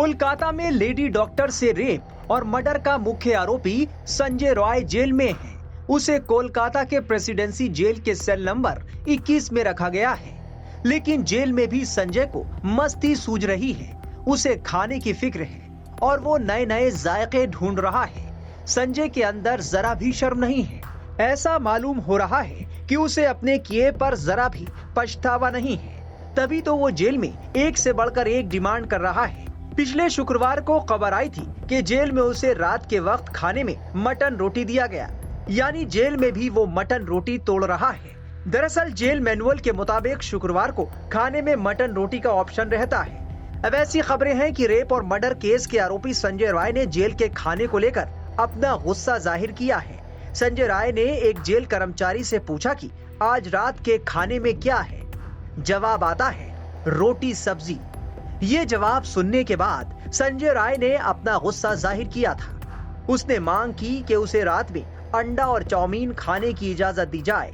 कोलकाता में lady doctor से rape और मर्डर का मुख्य आरोपी संजय रॉय जेल में है। उसे कोलकाता के प्रेसिडेंसी जेल के सेल नंबर 21 में रखा गया है। लेकिन जेल में भी संजय को मस्ती सूझ रही है। उसे खाने की फिक्र है और वो नए नए जायके ढूंढ रहा है। संजय के अंदर जरा भी शर्म नहीं है। ऐसा मालूम हो रहा है कि उसे अपने किए पर जरा भी पछतावा नहीं है। तभी तो वो जेल में एक से बढ़कर एक डिमांड कर रहा है। पिछले शुक्रवार को खबर आई थी कि जेल में उसे रात के वक्त खाने में मटन रोटी दिया गया, यानी जेल में भी वो मटन रोटी तोड़ रहा है। दरअसल जेल मैनुअल के मुताबिक शुक्रवार को खाने में मटन रोटी का ऑप्शन रहता है। अब ऐसी खबरें हैं कि रेप और मर्डर केस के आरोपी संजय राय ने जेल के खाने को लेकर अपना गुस्सा जाहिर किया है। संजय राय ने एक जेल कर्मचारी से पूछा कि आज रात के खाने में क्या है। जवाब आता है रोटी सब्जी। ये जवाब सुनने के बाद संजय राय ने अपना गुस्सा जाहिर किया था। उसने मांग की कि उसे रात में अंडा और चाउमीन खाने की इजाजत दी जाए।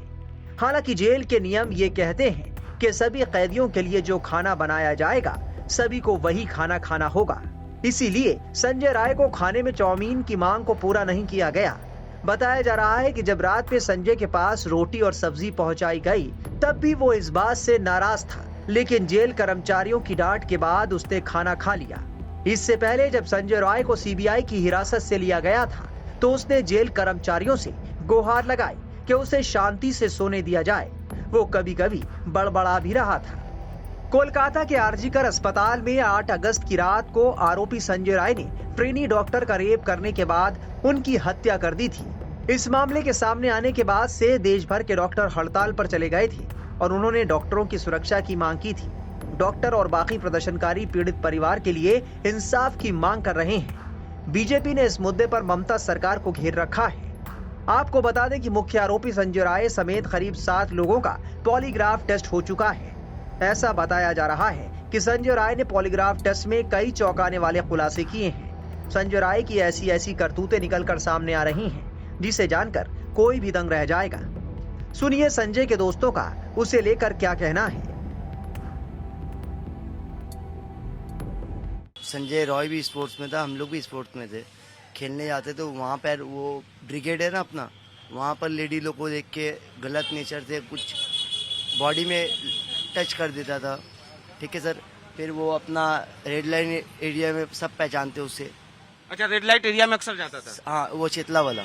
हालांकि जेल के नियम ये कहते हैं कि सभी कैदियों के लिए जो खाना बनाया जाएगा सभी को वही खाना खाना होगा। इसीलिए संजय राय को खाने में चाउमीन की मांग को पूरा नहीं किया गया। बताया जा रहा है कि जब रात में संजय के पास रोटी और सब्जी पहुंचाई गई तब भी वो इस बात से नाराज था, लेकिन जेल कर्मचारियों की डांट के बाद उसने खाना खा लिया। इससे पहले जब संजय राय को सीबीआई की हिरासत से लिया गया था तो उसने जेल कर्मचारियों से गुहार लगाई कि उसे शांति से सोने दिया जाए। वो कभी कभी बड़बड़ा भी रहा था। कोलकाता के आरजीकर अस्पताल में 8 अगस्त की रात को आरोपी संजय राय ने ट्रेनी डॉक्टर का रेप करने के बाद उनकी हत्या कर दी थी। इस मामले के सामने आने के बाद से देश भर के डॉक्टर हड़ताल पर चले गए थे और उन्होंने डॉक्टरों की सुरक्षा की मांग की थी। डॉक्टर और बाकी प्रदर्शनकारी पीड़ित परिवार के लिए इंसाफ की मांग कर रहे हैं। बीजेपी ने इस मुद्दे पर ममता सरकार को घेर रखा है। आपको बता दें कि मुख्य आरोपी संजय राय समेत करीब 7 लोगों का पॉलीग्राफ टेस्ट हो चुका है। ऐसा बताया जा रहा है कि संजय राय ने पॉलीग्राफ टेस्ट में कई चौंकाने वाले खुलासे किए हैं। संजय राय की ऐसी करतूतें निकलकर सामने आ रही हैं, जिसे जानकर कोई भी दंग रह जाएगा। सुनिए संजय के दोस्तों का उसे लेकर क्या कहना है। संजय रॉय भी स्पोर्ट्स में था, हम लोग भी स्पोर्ट्स में थे। खेलने जाते तो वहाँ पर वो ब्रिगेड है ना अपना, वहाँ पर लेडी लोग को देख के गलत नेचर से कुछ बॉडी में टच कर देता था। ठीक है सर। फिर वो अपना रेड लाइन एरिया में सब पहचानते उसे। अच्छा, रेड लाइट एरिया में अक्सर जाता था? हाँ, वो चेतला वाला।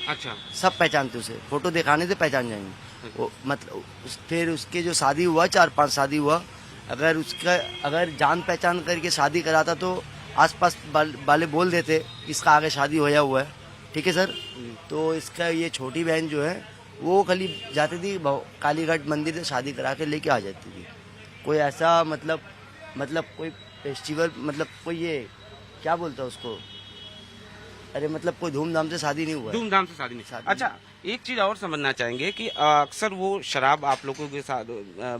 अच्छा, सब पहचानते उसे, फोटो दिखाने से पहचान जाएंगे वो। मतलब फिर उसके जो शादी हुआ, 4-5 शादी हुआ, अगर जान पहचान करके शादी कराता तो आसपास वाले बोल देते इसका आगे शादी होया हुआ है। ठीक है सर। तो इसका ये छोटी बहन जो है वो खाली जाती थी कालीघाट मंदिर से शादी करा के लेके आ जाती थी। कोई ऐसा मतलब कोई फेस्टिवल, मतलब कोई ये क्या बोलता है उसको, अरे मतलब कोई धूमधाम से शादी नहीं हुआ। धूमधाम से शादी नहीं। अच्छा, एक चीज और समझना चाहेंगे कि अक्सर वो शराब आप लोगों के साथ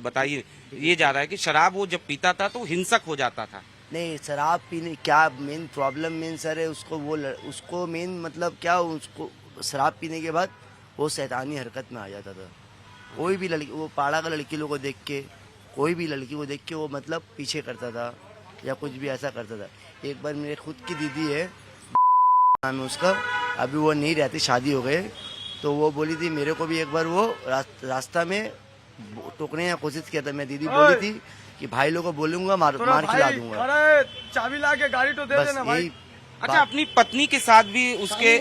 बताइए, ये जा रहा है कि शराब वो जब पीता था तो हिंसक हो जाता था। नहीं, शराब पीने क्या मेन प्रॉब्लम मेन सर है उसको मेन मतलब क्या, उसको शराब पीने के बाद वो शैतानी हरकत में आ जाता था। कोई भी लड़की, वो पाड़ा का लड़की लोग को देख के, कोई भी लड़की को देख के वो मतलब पीछे करता था या कुछ भी ऐसा करता था। एक बार मेरे खुद की दीदी है, नाम है उसका, अभी वो नहीं रहती, शादी हो गए, तो वो बोली थी मेरे को भी एक बार वो रास्ता में टोकने की कोशिश किया था। मैं दीदी बोली थी कि भाई लोग को बोलूंगा मार खिला दूंगा। अरे चाबी ला के गाड़ी तो दे देना भाई। अच्छा, अपनी पत्नी के साथ भी उसके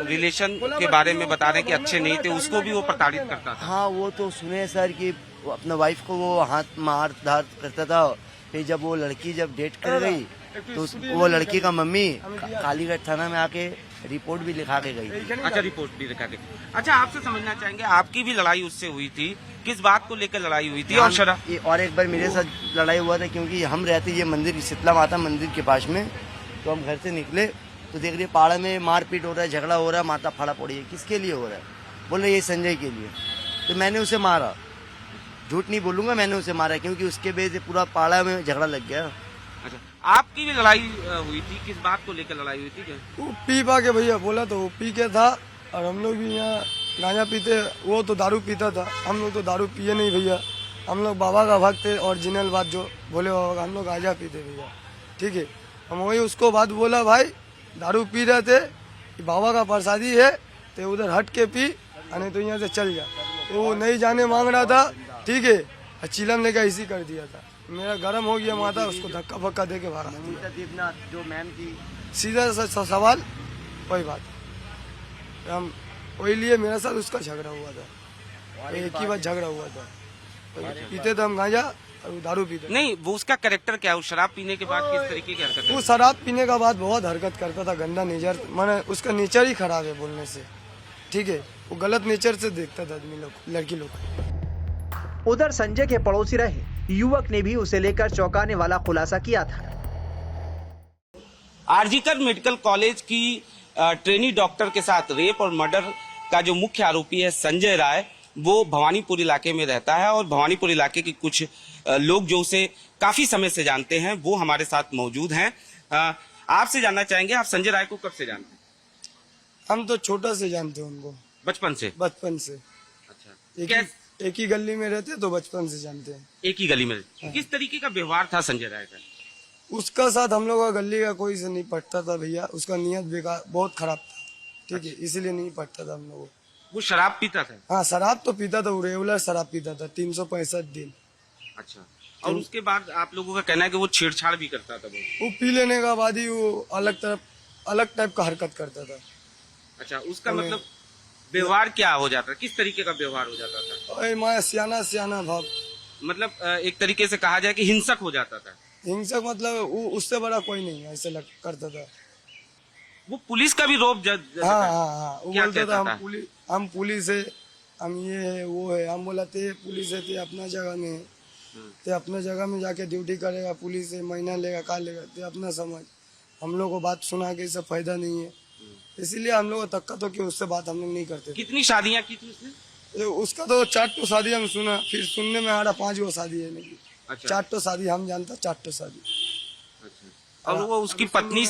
रिलेशन के बारे में बता रहे हैं कि अच्छे नहीं थे, उसको भी वो प्रताड़ित करता था। हाँ, वो तो सुने सर कि अपना वाइफ को वो हाथ मार धार करता था। फिर जब वो लड़की जब डेट कर गई तो वो लड़की का मम्मी कालीघाट थाना में आके रिपोर्ट भी लिखा के गई। अच्छा, रिपोर्ट भी लिखा के। अच्छा, आपसे समझना चाहेंगे, आपकी भी लड़ाई उससे हुई थी, किस बात को लेकर लड़ाई हुई थी? और एक बार मेरे साथ लड़ाई हुआ था, क्योंकि हम रहते ये मंदिर शीतला माता मंदिर के पास में, तो हम घर से निकले तो देख रहे पाड़ा में मारपीट हो रहा है, झगड़ा हो रहा है, माता फाड़ा पड़ी है। किसके लिए हो रहा है? बोले ये संजय के लिए। तो मैंने उसे मारा, झूठ नहीं बोलूंगा, मैंने उसे मारा, क्योंकि उसके वजह से पूरा पाड़ा में झगड़ा लग गया। अच्छा, आपकी भी लड़ाई हुई थी, किस बात को लेकर लड़ाई हुई थी? वो पी पा के भैया बोला तो वो पी के था, और हम लोग भी यहाँ गांजा पीते, वो तो दारू पीता था, हम लोग तो दारू पिए नहीं भैया। हम लोग बाबा का भक्त थे, ओरिजिनल बात जो बोले बाबा, हम लोग गांजा पीते भैया। ठीक है, हम वही उसको बात बोला, भाई दारू पी रहे थे, बाबा का प्रसादी है तो उधर हट के पी, नहीं तो यहाँ से चल जा। तो वो नहीं जाने मांग रहा था, ठीक है, चिलम लेकर इसी कर दिया था। मेरा गर्म हो गया माथा, उसको धक्का फक्का दे के भागा दिया। जो मैम की सीधा सा सवाल वही बात, हम वही लिए मेरे साथ उसका झगड़ा हुआ था, एक ही बार झगड़ा हुआ था। पीते थे हम गांजा और वो दारू पीते। नहीं, वो उसका कैरेक्टर क्या है? वो शराब पीने के बाद किस तरीके की हरकत वो है? शराब पीने का बाद बहुत हरकत करता था, गंदा नेचर, माने उसका नेचर ही खराब है बोलने से, ठीक है, वो गलत नेचर से देखता था आदमी लोग, लड़की लोग। उधर संजय के पड़ोसी रहे युवक ने भी उसे लेकर चौंकाने वाला खुलासा किया था। आरजीकर मेडिकल कॉलेज की ट्रेनी डॉक्टर के साथ रेप और मर्डर का जो मुख्य आरोपी है संजय राय, वो भवानीपुर इलाके में रहता है और भवानीपुर इलाके के कुछ लोग जो उसे काफी समय से जानते हैं वो हमारे साथ मौजूद हैं। आपसे जानना चाहेंगे, आप संजय राय को कब से जानते हैं? हम तो छोटा से जानते हैं उनको, बचपन से? बचपन से। अच्छा, एक ही गली में रहते तो बचपन से जानते हैं। एक ही गली में? किस तरीके का व्यवहार था संजय राय का? उसका साथ हम लोग का गली का कोई से नहीं पटता था भैया, उसका नियत बेकार बहुत खराब था, ठीक है, इसीलिए नहीं पटता था हम लोग। वो शराब पीता था? हाँ, शराब तो पीता था, वो रेगुलर शराब पीता था 365 दिन। अच्छा, और उसके बाद आप लोगों का कहना है कि वो छेड़छाड़ भी करता था? वो पी लेने का बाद ही वो अलग टाइप का हरकत करता था। अच्छा, उसका मतलब व्यवहार क्या हो जाता? किस तरीके का व्यवहार हो जाता था? अरे मैं सियाना भाव, मतलब एक तरीके से कहा जाए कि हिंसक हो जाता था? हिंसक मतलब वो उससे बड़ा कोई नहीं है, ऐसे करता था। वो पुलिस का भी रोब हाँ, वो क्या बोलता था कहता हम पुलिस है, हम ये है वो है। हम बोला ते पुलिस है, ते अपना जगह में है, ते अपना जगह में जाके ड्यूटी करेगा, पुलिस है, महीना लेगा का लेगा, ते अपना समझ, हम लोग को बात सुना के इससे फायदा नहीं है, इसीलिए हम लोग तक्का तो कि उससे बात हम लोग नहीं करते। कितनी शादियां की थी उसने? उसका तो 4 शादी हम सुना, फिर सुनने में आ रहा 5 शादी है नहीं। अच्छा। 4 शादी हम जानता, 4 शादी। अच्छा। और वो उसकी पत्नी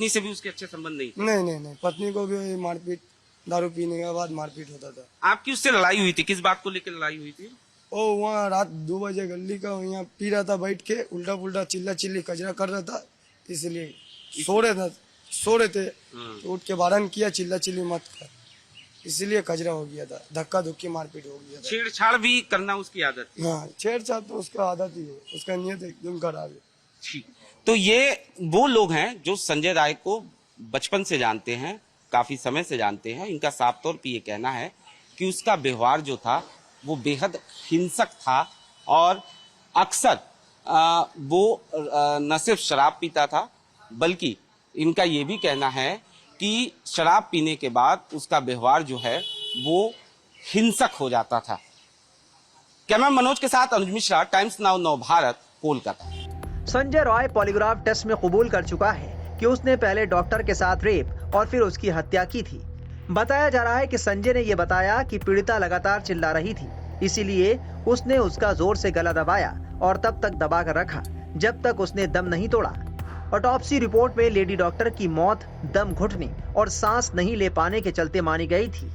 से भी उसके अच्छे संबंध नहीं? पत्नी को भी मारपीट, दारू पीने के बाद मारपीट होता था। आपकी उससे लड़ाई हुई थी? किस बात को लेकर लड़ाई हुई थी? ओ वहाँ रात 2 बजे गली का यहाँ पी रहा था बैठ के, उल्टा पुल्टा चिल्ला चिल्ली कचरा कर रहा था, इसलिए सो रहे थे तो उठ के वारन किया, चिल्ला चिल्ली मत कर, इसलिए कचरा हो गया था, धक्का धुक्की मारपीट हो गया था। छेड़छाड़ भी करना उसकी आदत थी? हाँ, छेड़छाड़ तो उसका आदत ही है, उसका नियत एकदम खराब है। ठीक, तो ये वो लोग हैं जो संजय राय को बचपन से जानते हैं, काफी समय से जानते हैं। इनका साफ तौर पे ये कहना है कि उसका व्यवहार जो था वो बेहद हिंसक था और अक्सर वो न सिर्फ शराब पीता था, बल्कि इनका ये भी कहना है कि शराब पीने के बाद उसका व्यवहार जो है वो हिंसक हो जाता था। कैमरा मनोज के साथ अनुज मिश्रा, टाइम्स नाउ नव भारत, कोलकाता। संजय रॉय पॉलीग्राफ टेस्ट में कबूल कर चुका है कि उसने पहले डॉक्टर के साथ रेप और फिर उसकी हत्या की थी। बताया जा रहा है कि संजय ने यह बताया कि पीड़िता लगातार चिल्ला रही थी, इसीलिए उसने उसका जोर से गला दबाया और तब तक दबा कर रखा जब तक उसने दम नहीं तोड़ा। ऑटोप्सी रिपोर्ट में लेडी डॉक्टर की मौत दम घुटने और सांस नहीं ले पाने के चलते मानी गई थी।